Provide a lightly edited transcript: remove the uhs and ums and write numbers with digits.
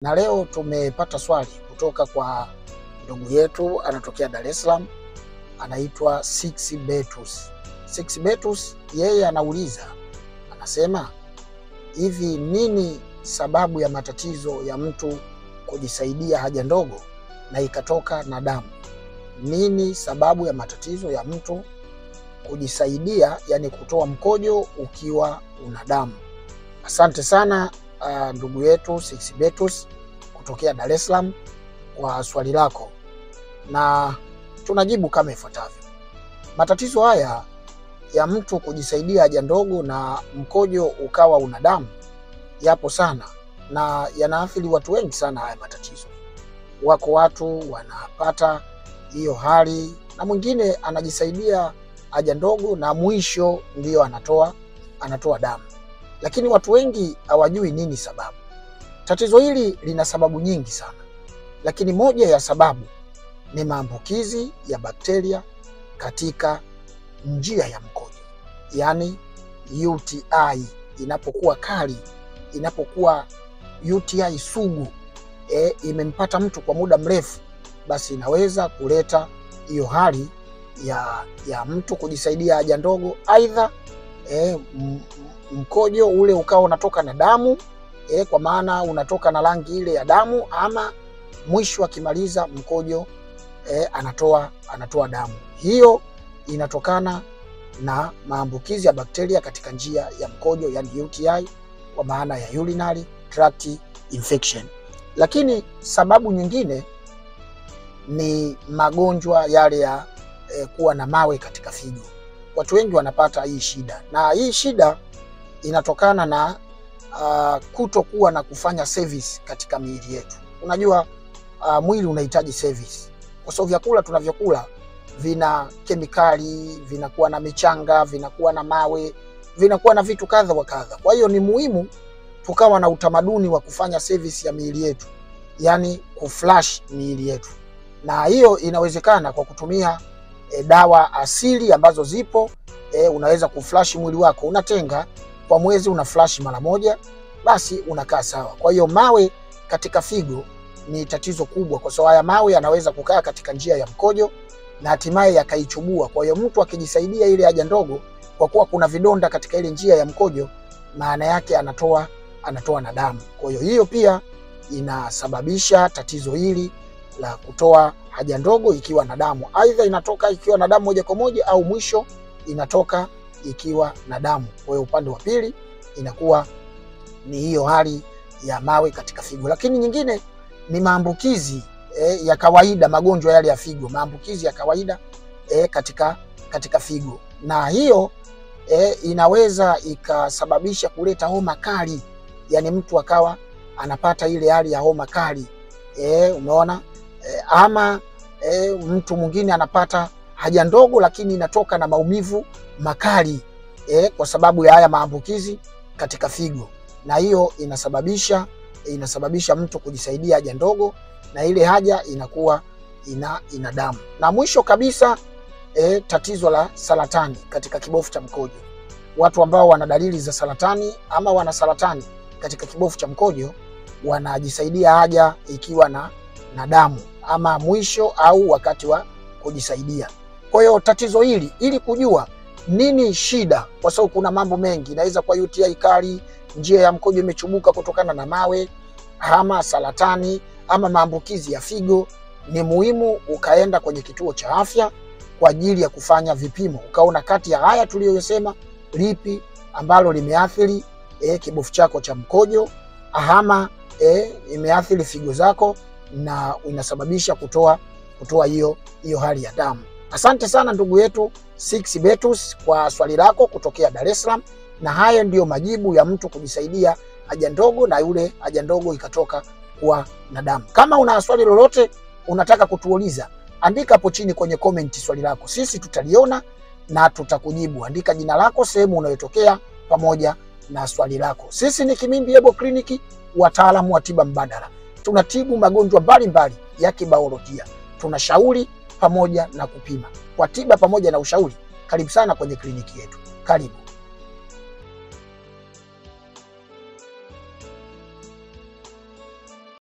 Na leo tumepata swali kutoka kwa ndugu yetu anatokea Dar es Salaam, anaitwa Six Betus. Six Betus yeye anauliza, anasema hivi, nini sababu ya matatizo ya mtu kujisaidia haja ndogo na ikatoka na damu? Nini sababu ya matatizo ya mtu kujisaidia, yani kutoa mkojo ukiwa una damu? Asante sana ndugu yetu Six Betus kutokea Dar es Salaam kwa swali lako, na tunajibu kama ifuatavyo. Matatizo haya ya mtu kujisaidia haja ndogo na mkojo ukawa una damu yapo sana na yanaathiri watu wengi sana. Haya matatizo, wako watu wanapata hiyo hali, na mwingine anajisaidia haja ndogo na mwisho ndio anatoa damu, lakini watu wengi hawajui nini sababu. Tatizo hili lina sababu nyingi sana, lakini moja ya sababu ni maambukizi ya bakteria katika njia ya mkojo, yani UTI inapokuwa kali, inapokuwa UTI sugu imempata mtu kwa muda mrefu, basi inaweza kuleta hiyo hali ya mtu kujisaidia haja ndogo, aidha mkojo ule ukawa unatoka na damu, kwa maana unatoka na rangi ile ya damu, ama mwisho akimaliza mkojo anatoa damu. Hiyo inatokana na maambukizi ya bakteria katika njia ya mkojo, yani UTI, kwa maana ya urinary tract infection. Lakini sababu nyingine ni magonjwa yale ya kuwa na mawe katika figo. Watu wengi wanapata hii shida, na hii shida inatokana na kutokuwa na kufanya service katika miili yetu. Unajua mwili unahitaji service, kwa sababu vyakula tunavyokula vina kemikali, vinakuwa na michanga, vinakuwa na mawe, vinakuwa na vitu kadha wa kadha. Kwa hiyo ni muhimu tukawa na utamaduni wa kufanya service ya miili yetu, yani kuflash miili yetu, na hiyo inawezekana kwa kutumia dawa asili ambazo zipo. Unaweza kuflash mwili wako, unatenga kwa mwezi, una flash mara moja, basi unakaa sawa. Kwa hiyo mawe katika figo ni tatizo kubwa, kwa sababu haya mawe yanaweza kukaa katika njia ya mkojo na hatimaye yakaichubua. Kwa hiyo mtu akijisaidia ile haja ndogo, kwa kuwa kuna vidonda katika ile njia ya mkojo, maana yake anatoa na damu. Kwa hiyo hiyo pia inasababisha tatizo hili la kutoa haja ndogo ikiwa na damu, aidha inatoka ikiwa na damu moja kwa moja au mwisho inatoka ikiwa na damu. Kwa hiyo upande wa pili inakuwa ni hiyo hali ya mawe katika figo. Lakini nyingine ni maambukizi ya kawaida, magonjwa yale ya figo, maambukizi ya kawaida katika figo, na hiyo inaweza ikasababisha kuleta homa kali, yani mtu akawa anapata ile hali ya homa kali, umeona, ama mtu mwingine anapata haja ndogo lakini inatoka na maumivu makali kwa sababu ya haya maambukizi katika figo, na hiyo inasababisha mtu kujisaidia haja ndogo na ile haja inakuwa ina damu. Na mwisho kabisa tatizo la saratani katika kibofu cha mkojo. Watu ambao wana dalili za saratani ama wana saratani katika kibofu cha mkojo wanajisaidia haja ikiwa na damu, ama mwisho au wakati wa kujisaidia. Kwa hiyo tatizo hili, ili kujua nini shida, kwa sababu kuna mambo mengi, inaweza kwa UTI kali, njia ya mkojo imechubuka kutokana na mawe, ama saratani, ama maambukizi ya figo, ni muhimu ukaenda kwenye kituo cha afya kwa ajili ya kufanya vipimo, ukaona kati ya haya tuliyosema lipi ambalo limeathiri kibofu chako cha mkojo, ama imeathiri figo zako na inasababisha kutoa hiyo hali ya damu. Asante sana ndugu yetu Six Betus kwa swali lako kutokea Dar es Salaam, na haya ndiyo majibu ya mtu kujisaidia haja ndogo na yule haja ndogo ikatoka kuwa na damu. Kama una swali lolote unataka kutuuliza, andika hapo chini kwenye comment swali lako, sisi tutaliona na tutakujibu. Andika jina lako, sehemu unayotokea pamoja na swali lako. Sisi ni Kimimbi Herbal Clinic, wataalamu wa tiba mbadala. Tunatibu magonjwa mbalimbali ya kibiolojia, tunashauri pamoja na kupima. Kwa tiba pamoja na ushauri, karibu sana kwenye kliniki yetu. Karibu.